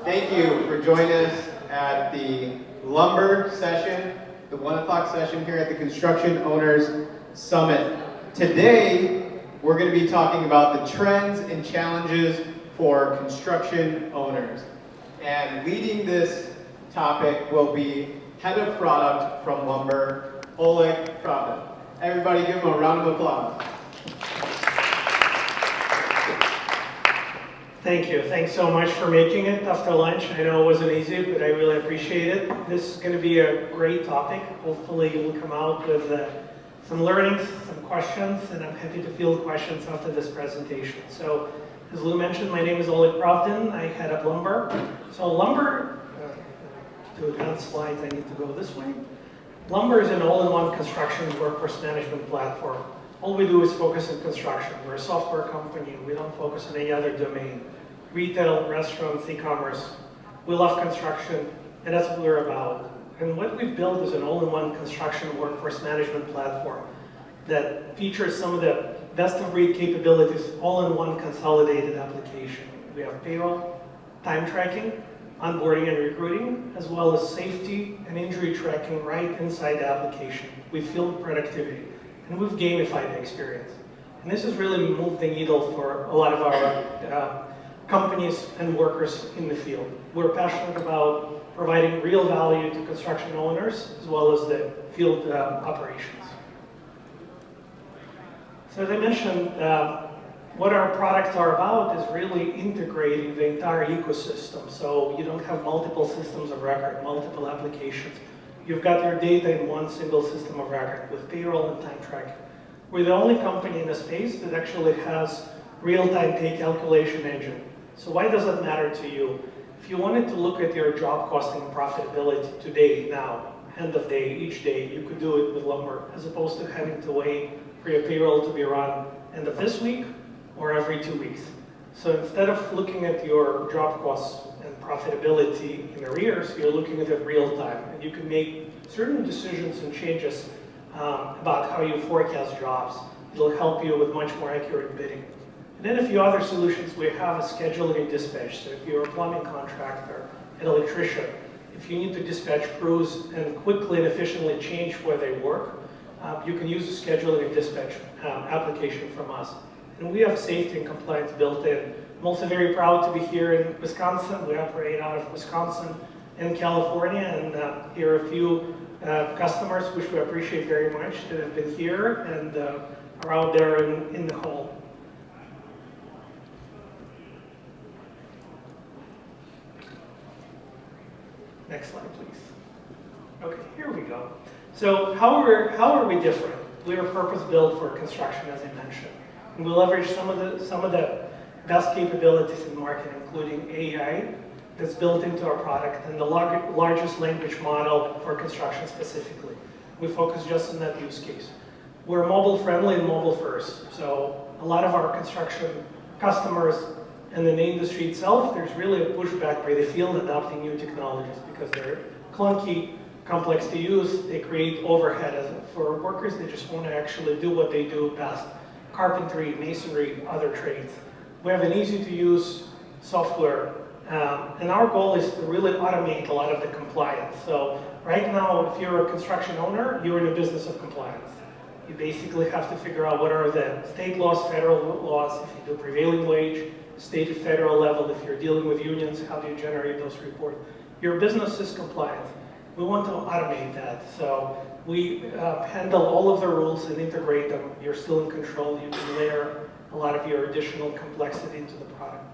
Thank you for joining us at the lumber session, the 1 o'clock session here at the Construction Owners Summit. Today, we're going to be talking about the trends and challenges for construction owners. And leading this topic will be Head of Product from Lumber, Oleg Pravdin. Everybody give him a round of applause. Thank you. Thanks so much for making it after lunch. I know it wasn't easy, but I really appreciate it. This is going to be a great topic. Hopefully you'll come out with some learnings, some questions, and I'm happy to field questions after this presentation. So, as Lou mentioned, my name is Oleg Pravdin. I head up Lumber. So Lumber, to advance slides, I need to go this way. Lumber is an all-in-one construction workforce management platform. All we do is focus on construction. We're a software company. We don't focus on any other domain. Retail, restaurants, e-commerce. We love construction, and that's what we're about. And what we've built is an all-in-one construction workforce management platform that features some of the best-of-breed capabilities all in one consolidated application. We have payroll, time tracking, onboarding and recruiting, as well as safety and injury tracking right inside the application. We field productivity. And we've gamified the experience. And this has really moved the needle for a lot of our companies and workers in the field. We're passionate about providing real value to construction owners as well as the field operations. So as I mentioned, what our products are about is really integrating the entire ecosystem. So you don't have multiple systems of record, multiple applications. You've got your data in one single system of record with payroll and time tracking. We're the only company in the space that actually has real-time pay calculation engine. So why does that matter to you? If you wanted to look at your job costing and profitability today, now, end of day, each day, you could do it with Lumber, as opposed to having to wait for your payroll to be run end of this week or every 2 weeks. So instead of looking at your job costs and profitability in arrears, you're looking at it real time, and you can make certain decisions and changes about how you forecast jobs. It'll help you with much more accurate bidding. And then a few other solutions we have is scheduling and dispatch. So if you're a plumbing contractor, an electrician, if you need to dispatch crews and quickly and efficiently change where they work, you can use the scheduling and dispatch application from us. And we have safety and compliance built in. I'm also very proud to be here in Wisconsin. We operate out of Wisconsin and California, and here are a few customers, which we appreciate very much, that have been here and are out there in the hall. Next slide, please. Okay, here we go. So how are we different? We are purpose-built for construction, as I mentioned. And we leverage some of the best capabilities in the market, including AI that's built into our product and the largest language model for construction specifically. We focus just on that use case. We're mobile friendly and mobile first. So a lot of our construction customers and in the industry itself, there's really a pushback by the field adopting new technologies because they're clunky, complex to use, they create overhead for workers. They just want to actually do what they do best. Carpentry, masonry, other trades. We have an easy-to-use software, and our goal is to really automate a lot of the compliance. So right now, if you're a construction owner, you're in the business of compliance. You basically have to figure out what are the state laws, federal laws, if you do prevailing wage, state and federal level, if you're dealing with unions, how do you generate those reports? Your business is compliant. We want to automate that. So we handle all of the rules and integrate them. You're still in control. You can layer a lot of your additional complexity into the product.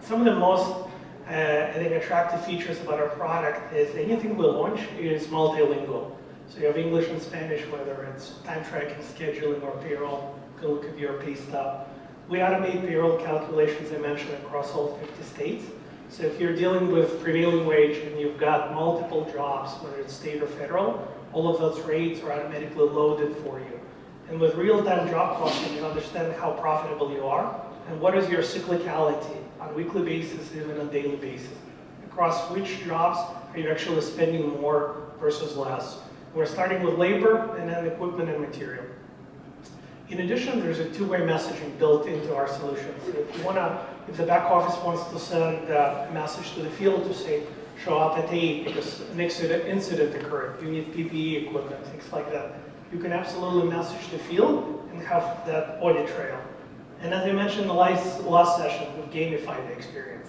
Some of the most, I think, attractive features about our product is anything we launch is multilingual. So you have English and Spanish, whether it's time tracking, scheduling, or payroll. You can look at your pay stub. We automate payroll calculations, I mentioned, across all 50 states. So if you're dealing with prevailing wage and you've got multiple jobs, whether it's state or federal, all of those rates are automatically loaded for you. And with real-time job costing, you understand how profitable you are and what is your cyclicality on a weekly basis, even on a daily basis. Across which jobs are you actually spending more versus less. We're starting with labor and then equipment and material. In addition, there's a two-way messaging built into our solution. So if you want to if the back office wants to send a message to the field to say, show up at 8 because an incident occurred, you need PPE equipment, things like that, you can absolutely message the field and have that audit trail. And as I mentioned in the last session, we've gamified the experience.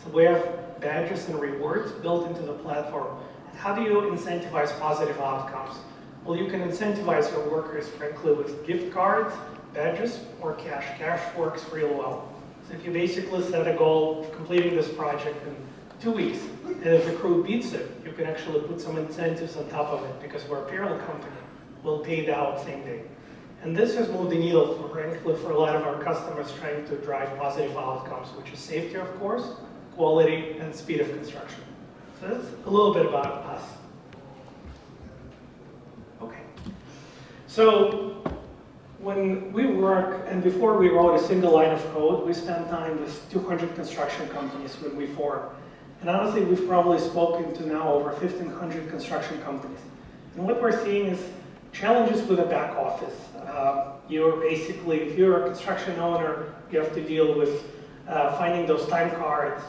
So we have badges and rewards built into the platform. And how do you incentivize positive outcomes? Well, you can incentivize your workers, frankly, with gift cards, badges, or cash. Cash works real well. So if you basically set a goal of completing this project in 2 weeks, and if the crew beats it, you can actually put some incentives on top of it because we're a payroll company. We'll pay it out same day. And this has moved the needle, frankly, for a lot of our customers trying to drive positive outcomes, which is safety, of course, quality, and speed of construction. So that's a little bit about us. Okay. So when we work, and before we wrote a single line of code, we spent time with 200 construction companies when we formed. And honestly, we've probably spoken to now over 1,500 construction companies. And what we're seeing is challenges with the back office. You're basically, if you're a construction owner, you have to deal with finding those time cards,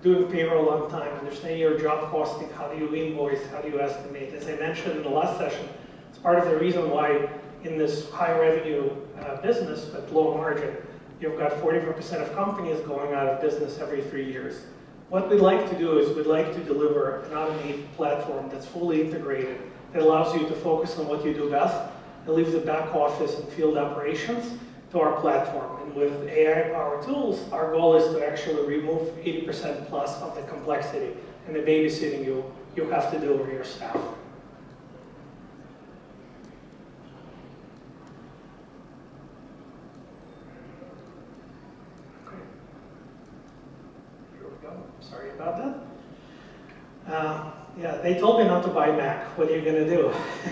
doing payroll on time, understanding your job costing, how do you invoice, how do you estimate. As I mentioned in the last session, it's part of the reason why in this high revenue business but low margin, you've got 40% of companies going out of business every 3 years. What we'd like to do is we'd like to deliver an automated platform that's fully integrated, that allows you to focus on what you do best, and leave the back office and field operations to our platform. And with AI-powered tools, our goal is to actually remove 80% plus of the complexity and the babysitting you have to do over your staff. Okay. Here we go. Sorry about that. Yeah, they told me not to buy Mac. What are you going to do?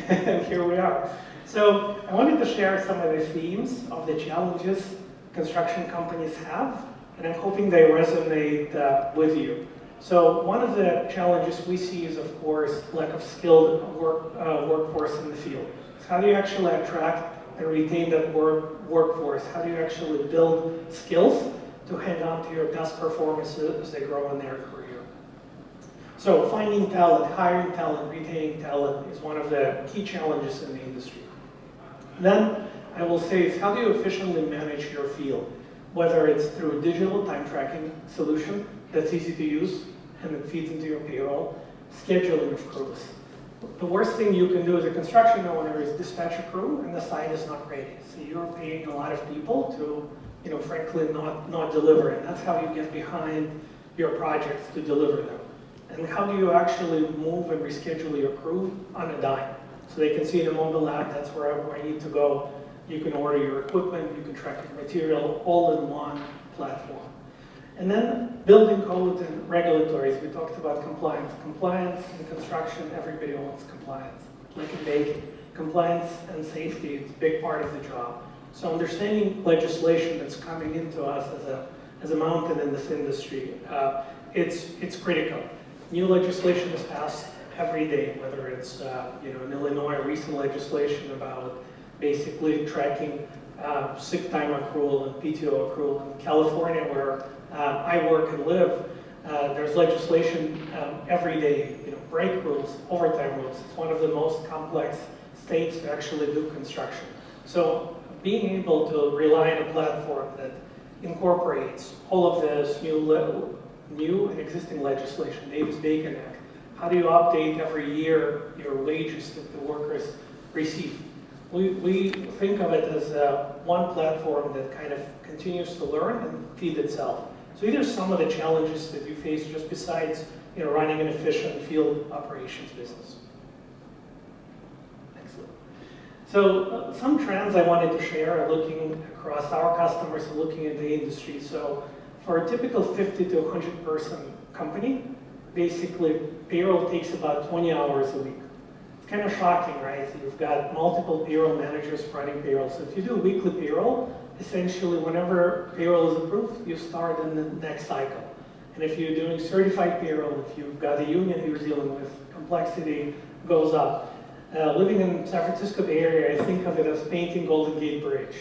And here we are. So I wanted to share some of the themes of the challenges construction companies have, and I'm hoping they resonate with you. So one of the challenges we see is, of course, lack of skilled workforce in the field. So how do you actually attract and retain that workforce? How do you actually build skills to hang on to your best performers as they grow in their career? So finding talent, hiring talent, retaining talent is one of the key challenges in the industry. Then I will say is how do you efficiently manage your field? Whether it's through a digital time tracking solution that's easy to use and that feeds into your payroll, scheduling of crews. The worst thing you can do as a construction owner is dispatch a crew and the site is not ready. So you're paying a lot of people to, frankly, not deliver. And that's how you get behind your projects to deliver them. And how do you actually move and reschedule your crew on a dime? So they can see in a mobile app, that's where I need to go. You can order your equipment, you can track your material, all in one platform. And then building codes and regulatories. We talked about compliance. Compliance in construction, everybody wants compliance. Like in baking, compliance and safety is a big part of the job. So understanding legislation that's coming into us as a mountain in this industry, it's critical. New legislation is passed every day, whether it's in Illinois, recent legislation about basically tracking sick time accrual and PTO accrual. In California, where I work and live, there's legislation every day, break rules, overtime rules. It's one of the most complex states to actually do construction. So being able to rely on a platform that incorporates all of this new and existing legislation, Davis-Bacon Act. How do you update every year your wages that the workers receive? We think of it as one platform that kind of continues to learn and feed itself. So these are some of the challenges that you face just besides running an efficient field operations business. Excellent. So some trends I wanted to share looking across our customers and looking at the industry. So for a typical 50 to 100 person company, basically payroll takes about 20 hours a week. It's kind of shocking, right? So you've got multiple payroll managers running payroll. So if you do weekly payroll, essentially whenever payroll is approved, you start in the next cycle. And if you're doing certified payroll, if you've got a union you're dealing with, complexity goes up. Living in San Francisco Bay Area, I think of it as painting Golden Gate Bridge.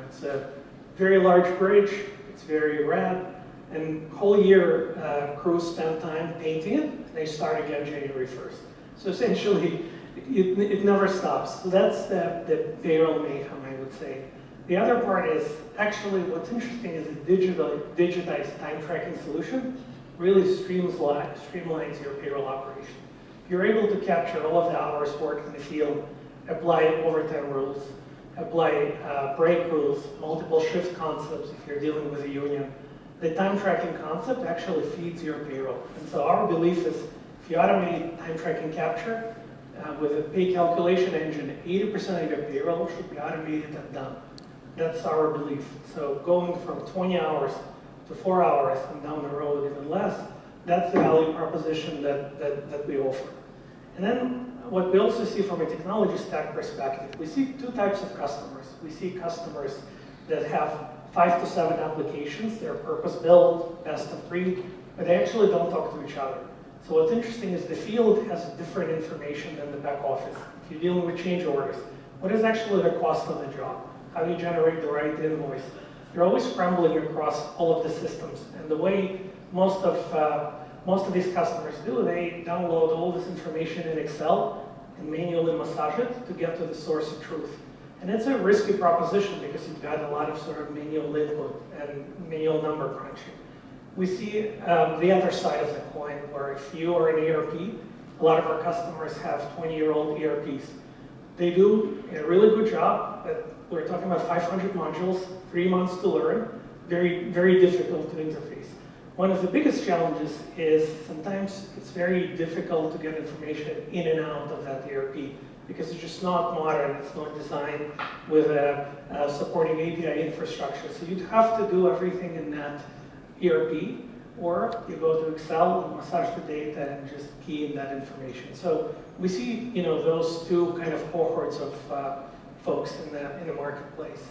It's a very large bridge. It's very red. and whole year crews spend time painting it, and they start again January 1st. So essentially, it never stops. So that's the payroll mayhem, I would say. The other part is, actually what's interesting is a digitized time tracking solution really streamlines your payroll operation. You're able to capture all of the hours worked in the field, apply overtime rules, apply break rules, multiple shift concepts if you're dealing with a union. The time tracking concept actually feeds your payroll. And so our belief is if you automate time tracking capture with a pay calculation engine, 80% of your payroll should be automated and done. That's our belief. So going from 20 hours to 4 hours and down the road even less, that's the value proposition that we offer. And then what we also see from a technology stack perspective, we see two types of customers. We see customers that have 5 to 7 applications. They're purpose-built, best of breed, but they actually don't talk to each other. So what's interesting is the field has different information than the back office. If you're dealing with change orders, what is actually the cost of the job? How do you generate the right invoice? You're always scrambling across all of the systems. And the way most of these customers do, they download all this information in Excel and manually massage it to get to the source of truth. And it's a risky proposition because you've got a lot of sort of manual input and manual number crunching. We see the other side of the coin where if you are an ERP, a lot of our customers have 20-year-old ERPs. They do a really good job, but we're talking about 500 modules, 3 months to learn, very, very difficult to interface. One of the biggest challenges is sometimes it's very difficult to get information in and out of that ERP because it's just not modern, it's not designed with a supporting API infrastructure. So you'd have to do everything in that ERP, or you go to Excel and massage the data and just key in that information. So we see, those two kind of cohorts of folks in the marketplace.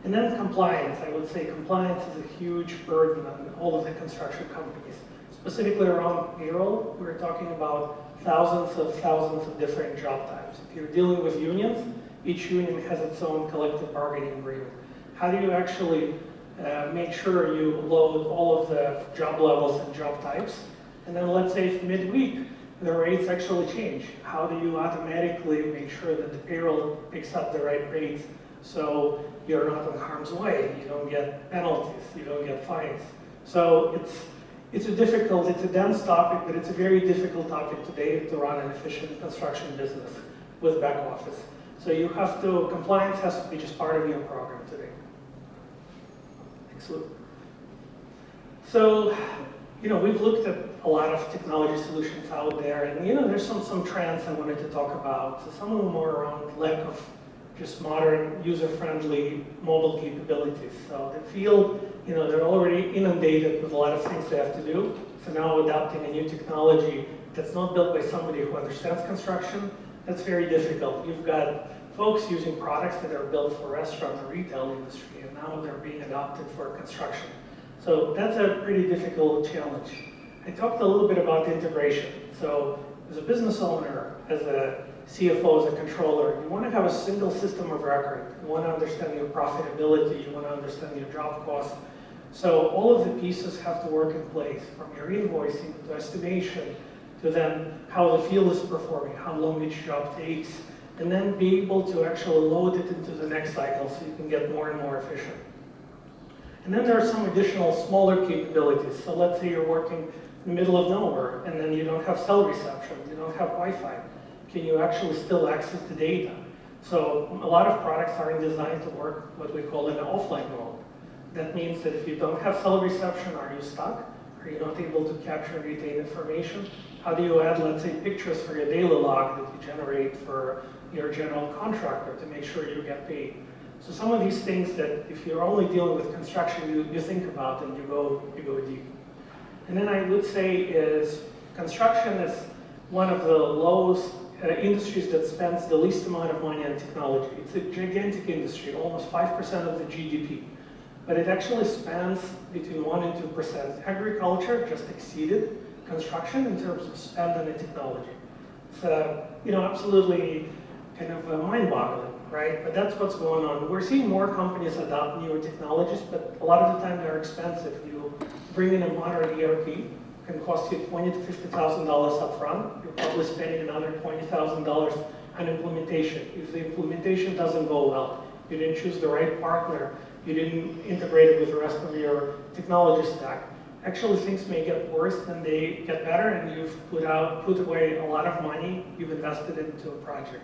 And then compliance. I would say compliance is a huge burden on all of the construction companies. Specifically around payroll, we're talking about thousands of different job types. If you're dealing with unions, each union has its own collective bargaining agreement. How do you actually make sure you load all of the job levels and job types? And then let's say if midweek the rates actually change, how do you automatically make sure that the payroll picks up the right rates so you're not in harm's way, you don't get penalties, you don't get fines? So it's a dense topic, but it's a very difficult topic today to run an efficient construction business with back office. So compliance has to be just part of your program today. Excellent. So, we've looked at a lot of technology solutions out there, and there's some trends I wanted to talk about. So some of them are around lack of just modern, user-friendly mobile capabilities. So the field, they're already inundated with a lot of things they have to do. So now adopting a new technology that's not built by somebody who understands construction, that's very difficult. You've got folks using products that are built for restaurant or retail industry, and now they're being adopted for construction. So that's a pretty difficult challenge. I talked a little bit about integration. So as a business owner, as a CFO, as a controller, you want to have a single system of record. You want to understand your profitability, you want to understand your job costs. So all of the pieces have to work in place, from your invoicing to estimation, to then how the field is performing, how long each job takes, and then be able to actually load it into the next cycle so you can get more and more efficient. And then there are some additional smaller capabilities. So let's say you're working in the middle of nowhere and then you don't have cell reception, you don't have Wi-Fi. Can you actually still access the data? So a lot of products aren't designed to work what we call in an offline mode. That means that if you don't have cell reception, are you stuck? Are you not able to capture and retain information? How do you add, let's say, pictures for your daily log that you generate for your general contractor to make sure you get paid? So some of these things that if you're only dealing with construction, you think about and you go deep. And then I would say is construction is one of the lowest industries that spends the least amount of money on technology. It's a gigantic industry, almost 5% of the GDP. But it actually spends between 1% and 2%. Agriculture just exceeded construction in terms of spend on the technology. It's absolutely kind of mind-boggling, right? But that's what's going on. We're seeing more companies adopt newer technologies, but a lot of the time they're expensive. You bringing a modern ERP can cost you $20,000 to $50,000 up front. You're probably spending another $20,000 on implementation. If the implementation doesn't go well, you didn't choose the right partner, you didn't integrate it with the rest of your technology stack, actually things may get worse than they get better, and you've put away a lot of money you've invested into a project.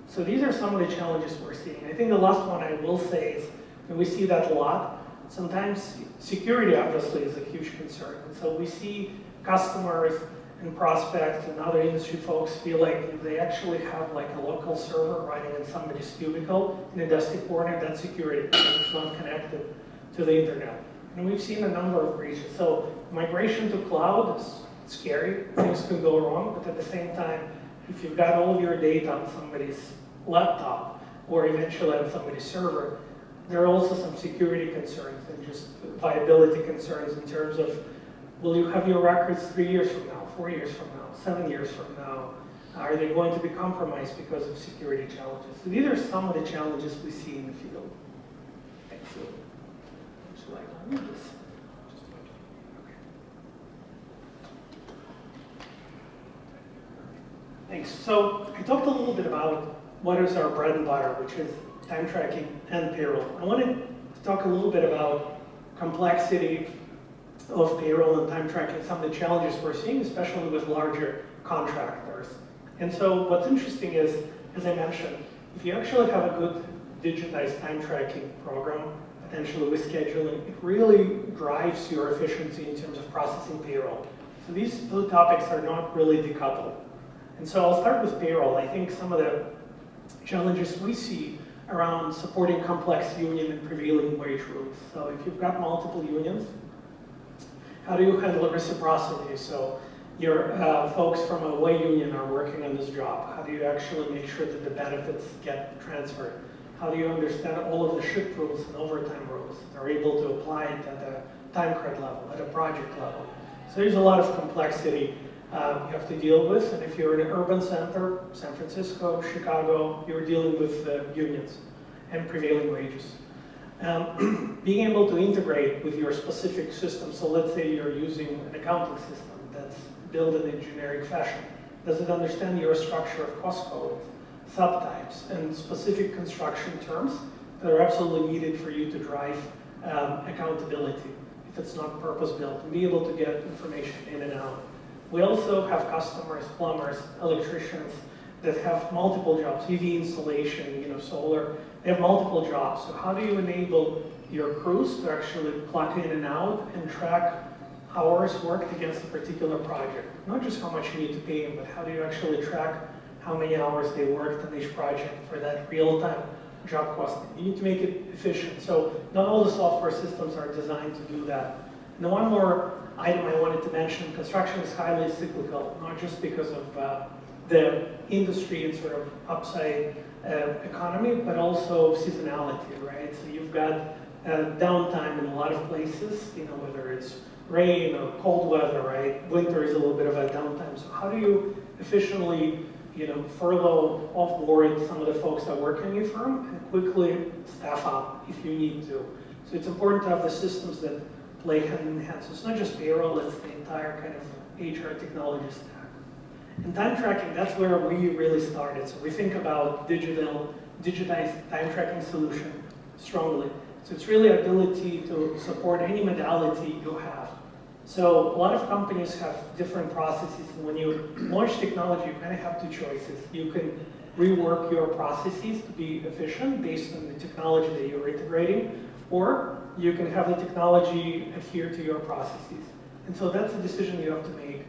So these are some of the challenges we're seeing. I think the last one I will say is, and we see that a lot, sometimes security obviously is a huge concern. And so we see customers and prospects and other industry folks feel like they actually have like a local server running in somebody's cubicle in a dusty corner. That's security because it's not connected to the internet. And we've seen a number of breaches. So migration to cloud is scary. Things can go wrong, but at the same time, if you've got all of your data on somebody's laptop or eventually on somebody's server, there are also some security concerns and just viability concerns in terms of, will you have your records 3 years from now, 4 years from now, 7 years from now? Are they going to be compromised because of security challenges? So these are some of the challenges we see in the field. Thanks. So, should I read this? Okay. Thanks. So I talked a little bit about what is our bread and butter, which is time tracking and payroll. I wanted to talk a little bit about complexity of payroll and time tracking, some of the challenges we're seeing, especially with larger contractors. And so what's interesting is, as I mentioned, if you actually have a good digitized time tracking program, potentially with scheduling, it really drives your efficiency in terms of processing payroll. So these two topics are not really decoupled. And so I'll start with payroll. I think some of the challenges we see around supporting complex union and prevailing wage rules. So if you've got multiple unions, how do you handle reciprocity? So your folks from a away union are working on this job. How do you actually make sure that the benefits get transferred? How do you understand all of the shift rules and overtime rules? Are able to apply it at a time card level, at a project level? So there's a lot of complexity you have to deal with, and if you're in an urban center, San Francisco, Chicago, you're dealing with unions and prevailing wages. Being able to integrate with your specific system, so let's say you're using an accounting system that's built in a generic fashion. Does it understand your structure of cost codes, subtypes, and specific construction terms that are absolutely needed for you to drive accountability if it's not purpose-built, and be able to get information in and out? We also have customers, plumbers, electricians that have multiple jobs, EV installation, solar. They have multiple jobs. So how do you enable your crews to actually plug in and out and track hours worked against a particular project? Not just how much you need to pay them, but how do you actually track how many hours they worked on each project for that real-time job costing? You need to make it efficient. So not all the software systems are designed to do that. And one more item I wanted to mention, construction is highly cyclical, not just because of the industry and sort of upside economy, but also seasonality, right? So you've got downtime in a lot of places, whether it's rain or cold weather, right? Winter is a little bit of a downtime. So how do you efficiently, furlough, offboard some of the folks that work in your firm and quickly staff up if you need to? So it's important to have the systems that play hand in hand. So it's not just payroll, it's the entire kind of HR technology stack. And time tracking, that's where we really started. So we think about digitized time tracking solution strongly. So it's really ability to support any modality you have. So a lot of companies have different processes, and when you launch technology, you kind of have two choices. You can rework your processes to be efficient based on the technology that you're integrating, or you can have the technology adhere to your processes. And so that's a decision you have to make.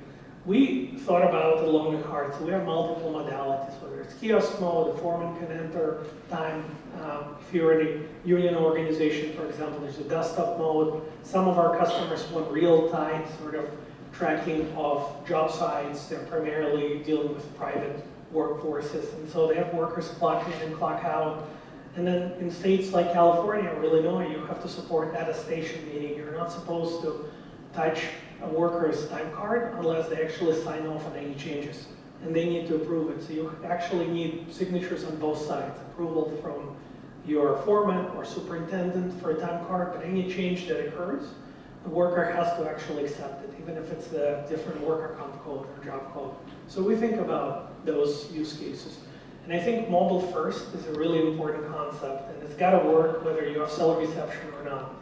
We thought about it long and hard, so we have multiple modalities, whether it's kiosk mode, the foreman can enter time. If you're in a union organization, for example, there's a desktop mode. Some of our customers want real-time sort of tracking of job sites. They're primarily dealing with private workforces, and so they have workers clock in and clock out. And then in states like California or Illinois, you have to support attestation, meaning you're not supposed to touch a worker's time card unless they actually sign off on any changes, and they need to approve it. So you actually need signatures on both sides, approval from your foreman or superintendent for a time card, but any change that occurs the worker has to actually accept it, even if it's a different worker comp code or job code. So we think about those use cases. And I think mobile first is a really important concept, and it's got to work whether you have cell reception or not.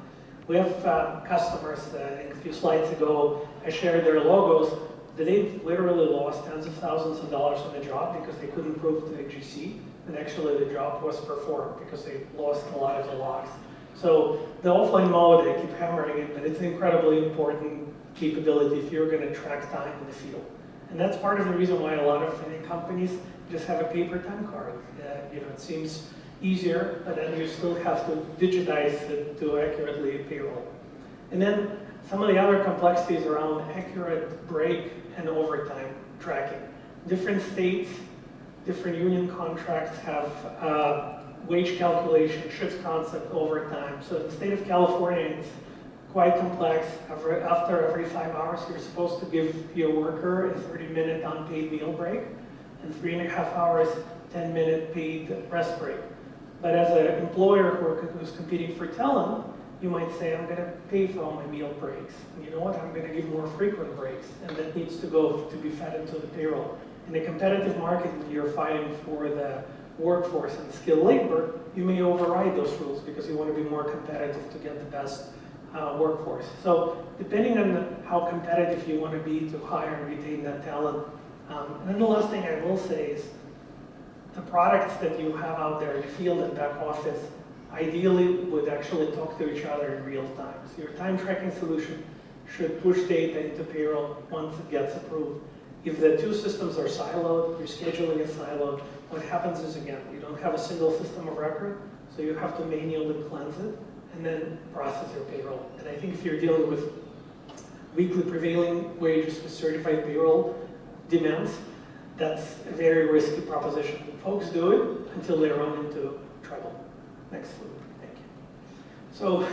We have customers, I think a few slides ago, I shared their logos, that they've literally lost tens of thousands of dollars on the job because they couldn't prove to the GC that actually the job was performed because they lost a lot of the logs. So the offline mode, I keep hammering it, but it's an incredibly important capability if you're going to track time in the field. And that's part of the reason why a lot of companies just have a paper time card. It seems easier, but then you still have to digitize it to accurately payroll. And then some of the other complexities around accurate break and overtime tracking. Different states, different union contracts have wage calculation, shift concept, overtime. So in the state of California, it's quite complex. After every 5 hours, you're supposed to give your worker a 30-minute unpaid meal break, and 3.5 hours, 10-minute paid rest break. But as an employer who's competing for talent, you might say, I'm going to pay for all my meal breaks. And you know what? I'm going to give more frequent breaks, and that needs to go to be fed into the payroll. In a competitive market, when you're fighting for the workforce and skilled labor, you may override those rules because you want to be more competitive to get the best workforce. So depending on how competitive you want to be to hire and retain that talent. And then the last thing I will say is the products that you have out there in the field and back office ideally would actually talk to each other in real time. So your time tracking solution should push data into payroll once it gets approved. If the two systems are siloed, your scheduling is siloed, what happens is, again, you don't have a single system of record, so you have to manually cleanse it and then process your payroll. And I think if you're dealing with weekly prevailing wages with certified payroll demands, that's a very risky proposition. Folks do it until they run into trouble. Next slide, thank you. So,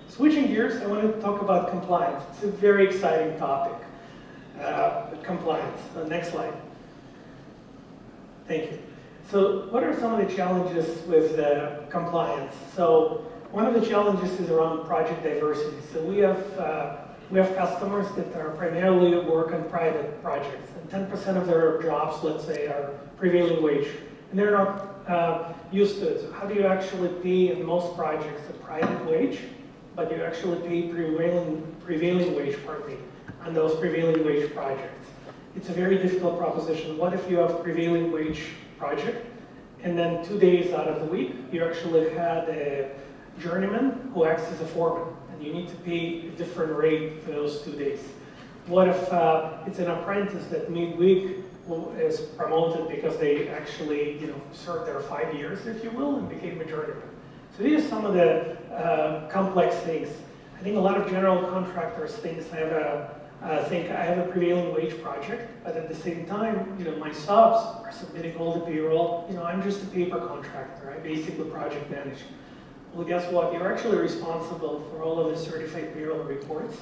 switching gears, I want to talk about compliance. It's a very exciting topic, compliance. Next slide. Thank you. So, what are some of the challenges with compliance? So, one of the challenges is around project diversity. So, we have customers that are primarily work on private projects, and 10% of their jobs, let's say, are prevailing wage, and they're not used to it. So how do you actually pay in most projects a private wage, but you actually pay prevailing wage, on those prevailing wage projects? It's a very difficult proposition. What if you have a prevailing wage project, and then 2 days out of the week, you actually had a journeyman who acts as a foreman, and you need to pay a different rate for those 2 days? What if it's an apprentice that midweek is promoted because they actually, served there 5 years, if you will, and became a journeyman? So these are some of the complex things. I think a lot of general contractors think I have a prevailing wage project, but at the same time, my subs are submitting all the payroll. I'm just a paper contractor. I basically project manage. Well, guess what? You're actually responsible for all of the certified payroll reports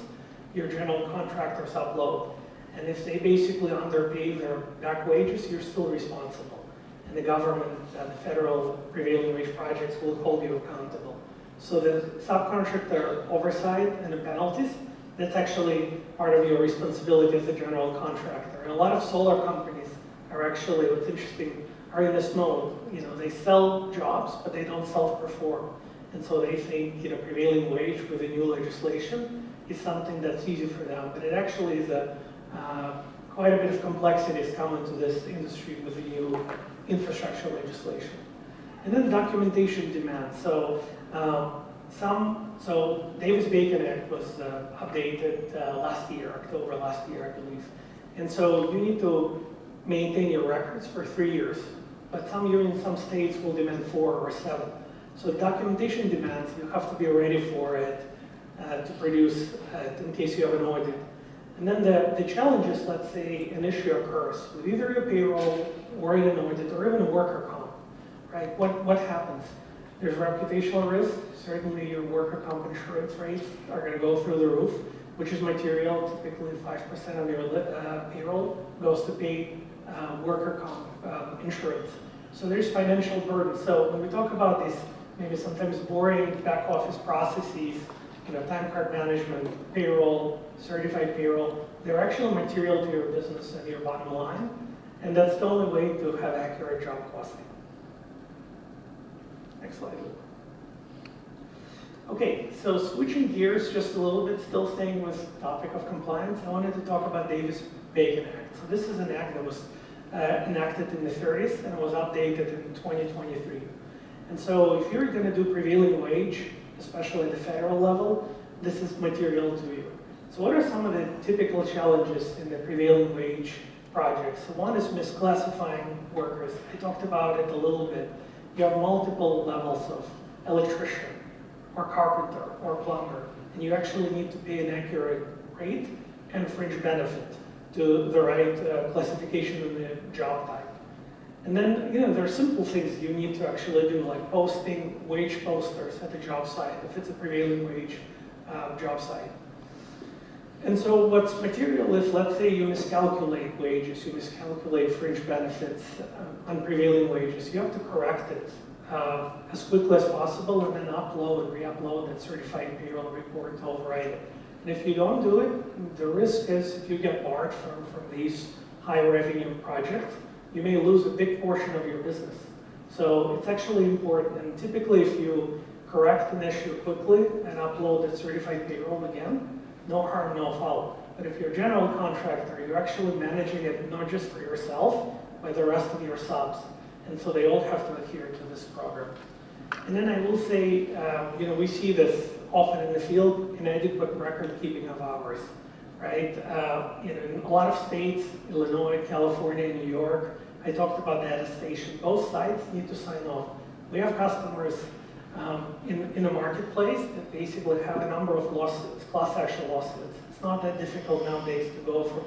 your general contractors upload. And if they basically underpay their back wages, you're still responsible. And the government and the federal prevailing wage projects will hold you accountable. So the subcontractor oversight and the penalties, that's actually part of your responsibility as a general contractor. And a lot of solar companies are actually, what's interesting, are in this mode. They sell jobs, but they don't self-perform. And so they think, prevailing wage with the new legislation is something that's easy for them. But it actually is quite a bit of complexity is coming to this industry with the new infrastructure legislation. And then documentation demand. So Davis-Bacon Act was updated October last year, I believe. And so you need to maintain your records for 3 years, but some states will demand 4 or 7. So documentation demands, you have to be ready for it to produce in case you have an audit. And then the challenge is, let's say an issue occurs with either your payroll or in an audit or even a worker comp, right? What happens? There's reputational risk. Certainly your worker comp insurance rates are going to go through the roof, which is material. Typically 5% of your payroll goes to pay worker comp insurance. So there's financial burden. So when we talk about these maybe sometimes boring back office processes, time card management, payroll, certified payroll, they're actually material to your business and your bottom line. And that's the only way to have accurate job costing. Next slide. Okay, so switching gears just a little bit, still staying with the topic of compliance, I wanted to talk about Davis-Bacon Act. So this is an act that was enacted in the 30s and it was updated in 2023. And so if you're going to do prevailing wage, especially at the federal level, this is material to you. So what are some of the typical challenges in the prevailing wage projects? So one is misclassifying workers. I talked about it a little bit. You have multiple levels of electrician, or carpenter, or plumber, and you actually need to pay an accurate rate and fringe benefit to the right classification of the job type. And then, there are simple things you need to actually do, like posting wage posters at the job site, if it's a prevailing wage job site. And so what's material is, let's say you miscalculate wages, you miscalculate fringe benefits on prevailing wages. You have to correct it as quickly as possible and then upload and re-upload that certified payroll report to override it. And if you don't do it, the risk is if you get barred from these high revenue projects, you may lose a big portion of your business. So it's actually important. And typically if you correct an issue quickly and upload that certified payroll again, no harm, no foul. But if you're a general contractor, you're actually managing it not just for yourself, but the rest of your subs. And so they all have to adhere to this program. And then I will say, we see this often in the field, inadequate record keeping of hours, right? In a lot of states, Illinois, California, New York, I talked about the attestation. Both sides need to sign off. We have customers in the marketplace that basically have a number of lawsuits, class action lawsuits. It's not that difficult nowadays to go from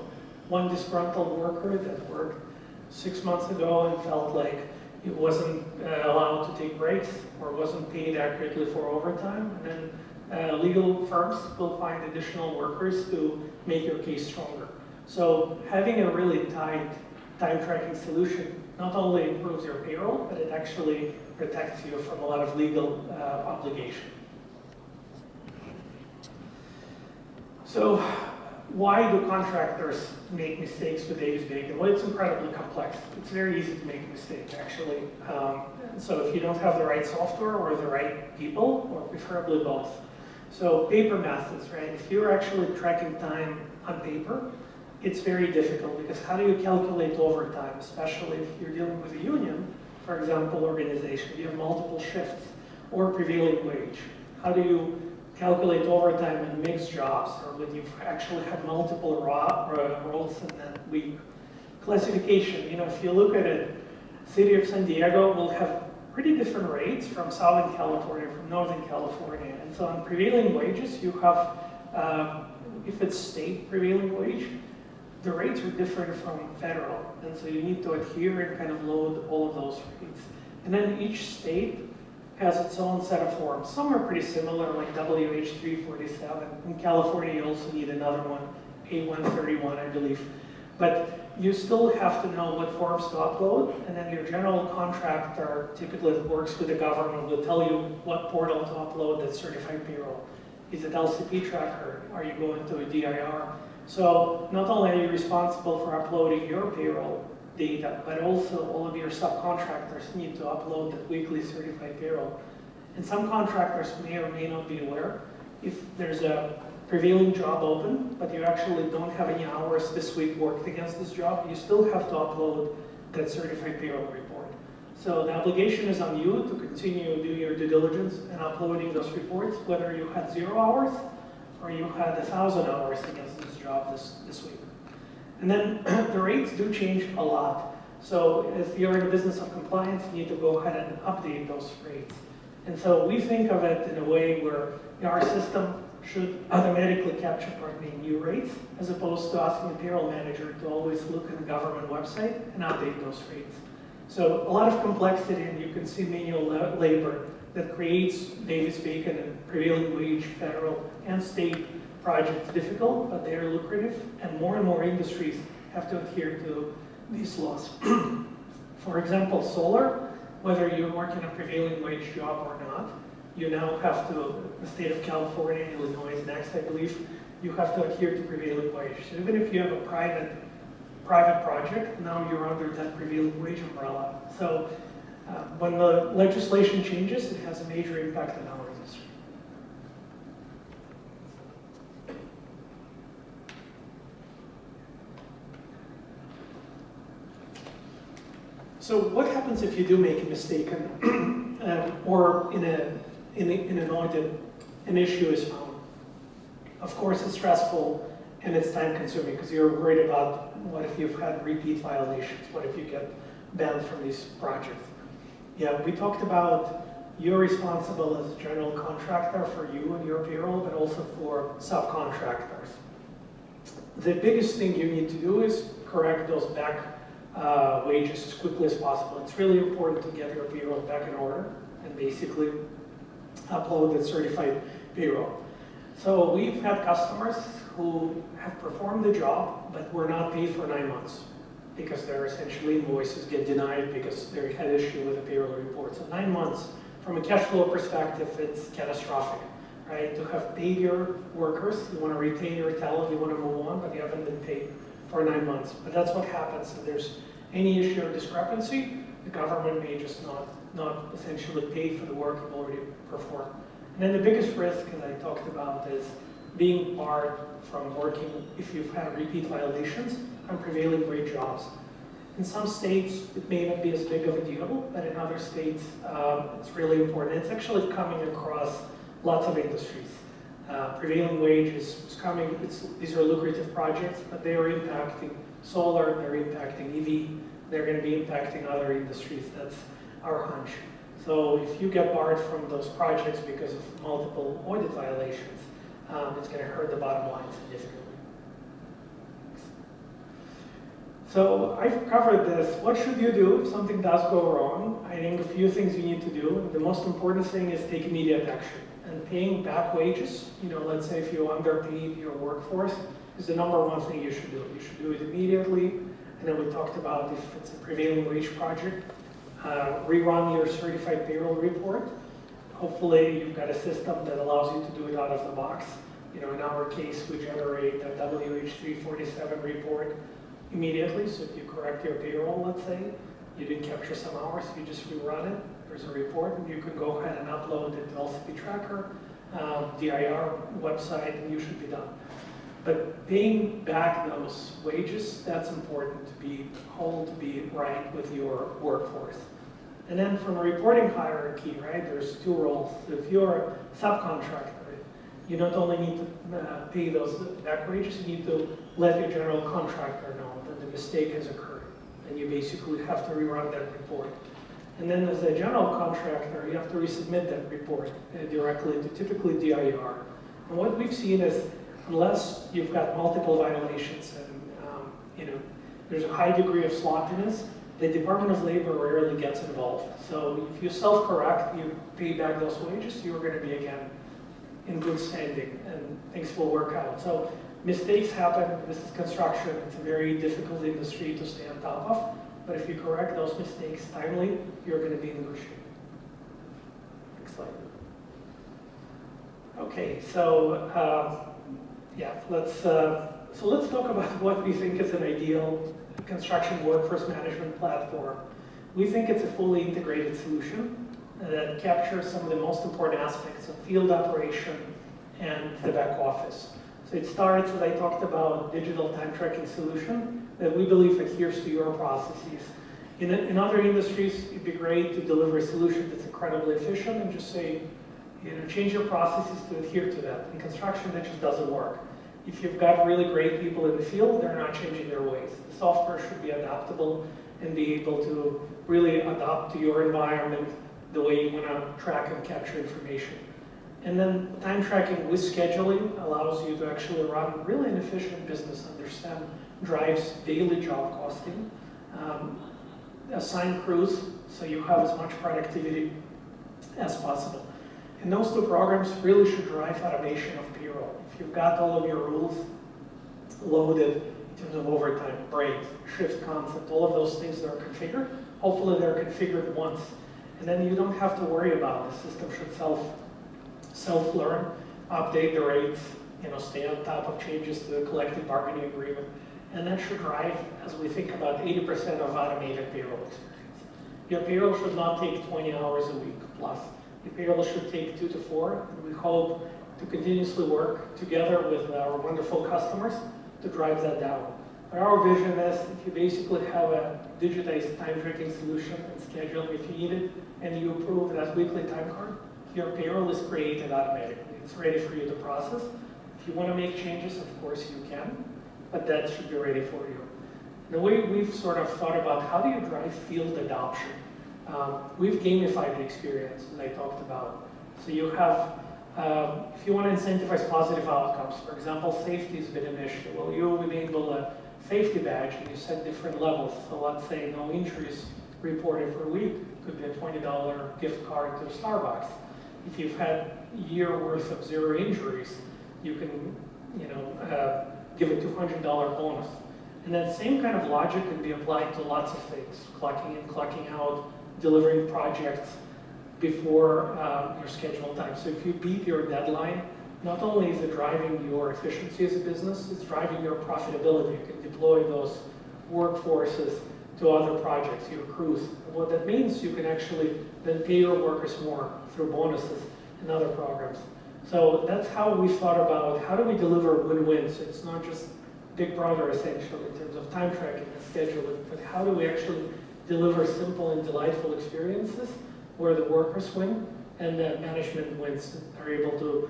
one disgruntled worker that worked 6 months ago and felt like it wasn't allowed to take breaks or wasn't paid accurately for overtime, and then legal firms will find additional workers to make your case stronger. So having a really tight time tracking solution not only improves your payroll, but it actually protects you from a lot of legal obligation. So why do contractors make mistakes with Davis-Bacon? Well, it's incredibly complex. It's very easy to make a mistake, actually. So if you don't have the right software or the right people, or preferably both. So paper methods, right? If you're actually tracking time on paper, it's very difficult because how do you calculate overtime, especially if you're dealing with a union, for example, organization, you have multiple shifts or prevailing wage. How do you calculate overtime in mixed jobs or when you've actually had multiple roles in that week? Classification, if you look at it, City of San Diego will have pretty different rates from Southern California, from Northern California. And so on prevailing wages, you have, if it's state prevailing wage, the rates are different from federal. And so you need to adhere and kind of load all of those rates. And then each state has its own set of forms. Some are pretty similar, like WH-347. In California, you also need another one, A-131, I believe. But you still have to know what forms to upload, and then your general contractor, typically that works with the government, will tell you what portal to upload that certified payroll. Is it LCP tracker? Are you going to a DIR? So not only are you responsible for uploading your payroll data, but also all of your subcontractors need to upload that weekly certified payroll. And some contractors may or may not be aware if there's a prevailing job open, but you actually don't have any hours this week worked against this job, you still have to upload that certified payroll report. So the obligation is on you to continue doing your due diligence and uploading those reports, whether you had 0 hours or you had 1,000 hours against this job this week. And then the rates do change a lot. So if you're in the business of compliance, you need to go ahead and update those rates. And so we think of it in a way where our system should automatically capture new rates, as opposed to asking the payroll manager to always look at the government website and update those rates. So a lot of complexity, and you can see manual labor that creates Davis-Bacon and prevailing wage, federal and state projects difficult, but they are lucrative, and more industries have to adhere to these laws. For example, solar, whether you're working a prevailing wage job or not, you now have to, the state of California, Illinois is next, I believe, you have to adhere to prevailing wage. So even if you have a private project, now you're under that prevailing wage umbrella. So when the legislation changes, it has a major impact on our industry. So what happens if you do make a mistake or in an audit, an issue is found? Of course, it's stressful and it's time consuming because you're worried about what if you've had repeat violations? What if you get banned from these projects? Yeah, we talked about you're responsible as a general contractor for you and your payroll, but also for subcontractors. The biggest thing you need to do is correct those back wages as quickly as possible. It's really important to get your payroll back in order and basically upload the certified payroll. So we've had customers who have performed the job but were not paid for 9 months because their essentially invoices get denied because they had issue with the payroll report. So 9 months, from a cash flow perspective, it's catastrophic, right? To have paid your workers, you want to retain your talent, you want to move on, but you haven't been paid for 9 months. But that's what happens. If there's any issue or discrepancy, the government may just not essentially pay for the work you've already performed. And then the biggest risk, as I talked about, is being barred from working if you've had repeat violations on prevailing wage jobs. In some states, it may not be as big of a deal, but in other states, it's really important. It's actually coming across lots of industries. Prevailing wage is coming, these are lucrative projects, but they are impacting solar, they're impacting EV, they're going to be impacting other industries. That's our hunch. So if you get barred from those projects because of multiple audit violations, it's going to hurt the bottom line significantly. So I've covered this. What should you do if something does go wrong? I think a few things you need to do. The most important thing is take immediate action. And paying back wages, let's say if you underpaid your workforce, is the #1 thing you should do. You should do it immediately. And then we talked about if it's a prevailing wage project, rerun your certified payroll report. Hopefully you've got a system that allows you to do it out of the box. In our case, we generate a WH347 report immediately. So if you correct your payroll, let's say, you didn't capture some hours, you just rerun it. There's a report, and you can go ahead and upload it to LCP Tracker, DIR website, and you should be done. But paying back those wages, that's important to be whole, to be right with your workforce. And then from a reporting hierarchy, right, there's 2 roles. So if you're a subcontractor, you not only need to pay those back wages, you need to let your general contractor know that the mistake has occurred. And you basically have to rerun that report. And then as a general contractor, you have to resubmit that report directly to typically DIR. And what we've seen is, unless you've got multiple violations and there's a high degree of sloppiness, the Department of Labor rarely gets involved. So if you self-correct, you pay back those wages, you're going to be, again, in good standing, and things will work out. So mistakes happen. This is construction. It's a very difficult industry to stay on top of. But if you correct those mistakes timely, you're going to be in good shape. Next slide. Okay, so let's talk about what we think is an ideal construction workforce management platform. We think it's a fully integrated solution that captures some of the most important aspects of field operation and the back office. So it starts, as I talked about, digital time tracking solution that we believe adheres to your processes. In other industries, it'd be great to deliver a solution that's incredibly efficient and just say, change your processes to adhere to that. In construction, that just doesn't work. If you've got really great people in the field, they're not changing their ways. The software should be adaptable and be able to really adapt to your environment, the way you want to track and capture information. And then time tracking with scheduling allows you to actually run really an efficient business, understand drives daily job costing, assign crews so you have as much productivity as possible. And those 2 programs really should drive automation of payroll. If you've got all of your rules loaded in terms of overtime, breaks, shift concept, all of those things that are configured, hopefully they're configured once. And then you don't have to worry about it. The system should self-learn, update the rates, stay on top of changes to the collective bargaining agreement, and that should drive, as we think about 80% of automated payroll experience. Your payroll should not take 20 hours a week plus. Your payroll should take 2 to 4, and we hope to continuously work together with our wonderful customers to drive that down. But our vision is if you basically have a digitized time tracking solution and schedule if you need it, and you approve that weekly time card, your payroll is created automatically. It's ready for you to process. If you want to make changes, of course you can, but that should be ready for you. The way we've sort of thought about how do you drive field adoption, we've gamified the experience, as I talked about. So you have, if you want to incentivize positive outcomes, for example, safety has been an issue. Well, you enable a safety badge and you set different levels. So let's say no injuries reported per week could be a $20 gift card to Starbucks. If you've had a year worth of 0 injuries, you can, give a $200 bonus. And that same kind of logic can be applied to lots of things, clocking in, clocking out, delivering projects before your scheduled time. So if you beat your deadline, not only is it driving your efficiency as a business, it's driving your profitability. You can deploy those workforces to other projects, your crews. And what that means, you can actually then pay your workers more through bonuses and other programs. So that's how we thought about how do we deliver win-wins. It's not just Big Brother essentially in terms of time tracking and scheduling, but how do we actually deliver simple and delightful experiences where the workers win and the management wins and are able to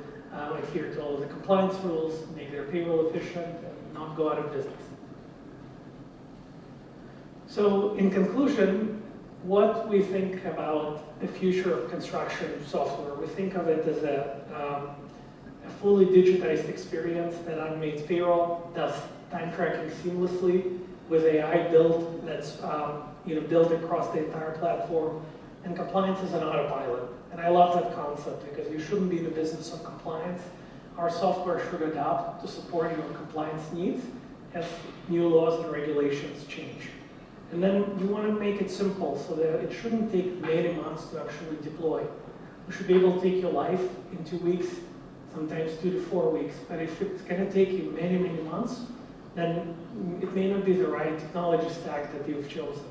adhere to all of the compliance rules, make their payroll efficient, and not go out of business. So in conclusion, what we think about the future of construction software, we think of it as a fully digitized experience that automates payroll, does time tracking seamlessly with AI built that's built across the entire platform, and compliance is an autopilot. And I love that concept because you shouldn't be in the business of compliance. Our software should adapt to support your compliance needs as new laws and regulations change. And then you want to make it simple so that it shouldn't take many months to actually deploy. You should be able to take your life in 2 weeks, sometimes 2 to 4 weeks. But if it's going to take you many, many months, then it may not be the right technology stack that you've chosen.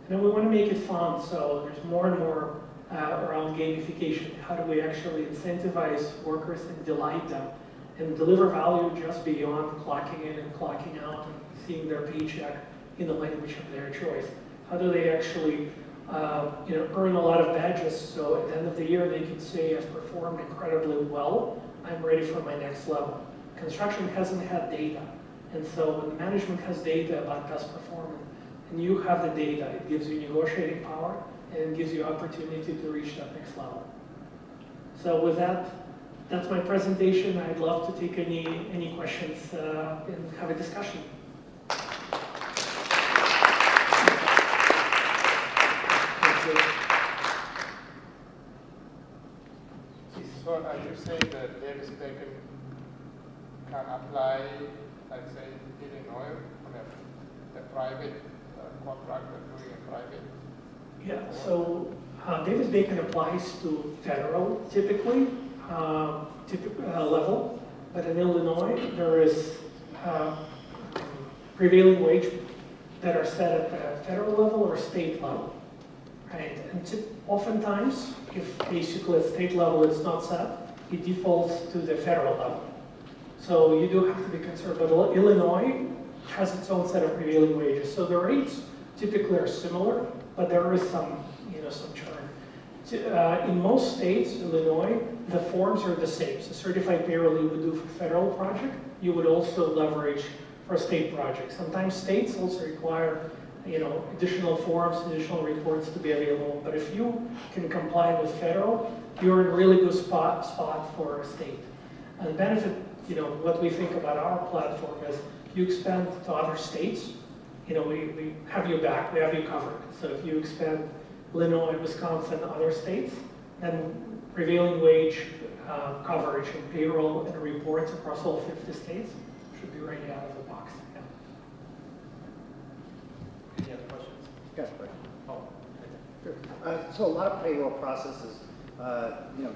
And then we want to make it fun, so there's more and more around gamification. How do we actually incentivize workers and delight them and deliver value just beyond clocking in and clocking out and seeing their paycheck in the language of their choice? How do they actually earn a lot of badges so at the end of the year they can say, I've performed incredibly well, I'm ready for my next level. Construction hasn't had data. And so when management has data about best performance, and you have the data, it gives you negotiating power and it gives you opportunity to reach that next level. So with that, that's my presentation. I'd love to take any questions and have a discussion. So are you saying that Davis Bacon can apply, let's say, in Illinois, on a private contractor doing a private? Yeah, so Davis Bacon applies to federal typically level, but in Illinois there is prevailing wage that are set at the federal level or state level. Right, and oftentimes, if basically at state level it's not set, it defaults to the federal level. So you do have to be concerned, but Illinois has its own set of prevailing wages. So the rates typically are similar, but there is some churn. In most states, Illinois, the forms are the same. So certified payroll you would do for federal project, you would also leverage for state projects. Sometimes states also require additional forms, additional reports to be available. But if you can comply with federal, you're in a really good spot for a state. And the benefit, what we think about our platform is if you expand to other states, we have you back, we have you covered. So if you expand Illinois, Wisconsin, other states, then prevailing wage coverage and payroll and reports across all 50 states should be ready out of the box. Yes, right. So a lot of payroll processes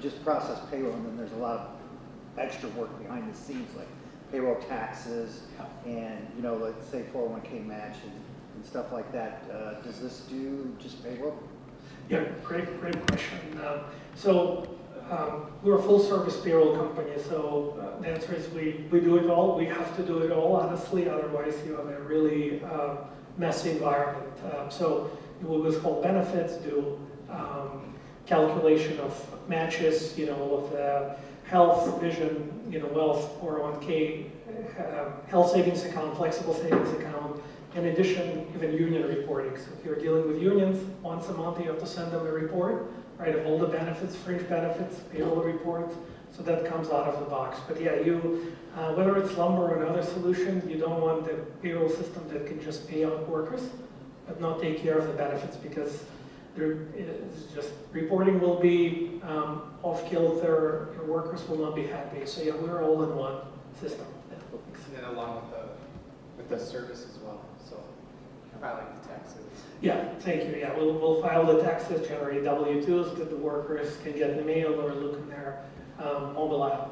just process payroll, and then there's a lot of extra work behind the scenes, like payroll taxes and, let's say 401k match and stuff like that. Does this do just payroll? Yeah, great question. We're a full-service payroll company, so the answer is we do it all. We have to do it all, honestly, otherwise you have a really messy environment. So we withhold benefits, do calculation of matches, of the health, vision, wealth, 401k, health savings account, flexible savings account. In addition, even union reporting. So if you're dealing with unions, once a month you have to send them a report, right, of all the benefits, fringe benefits, payroll reports. So that comes out of the box. But yeah, whether it's lumber or another solution, you don't want the payroll system that can just pay out workers, but not take care of the benefits, because it's just reporting will be off-kilter, your workers will not be happy. So yeah, we're all in one system. And then along with the service as well, so filing the taxes. Yeah, thank you. Yeah, we'll file the taxes, generate W-2s that the workers can get in the mail or look in their mobile app.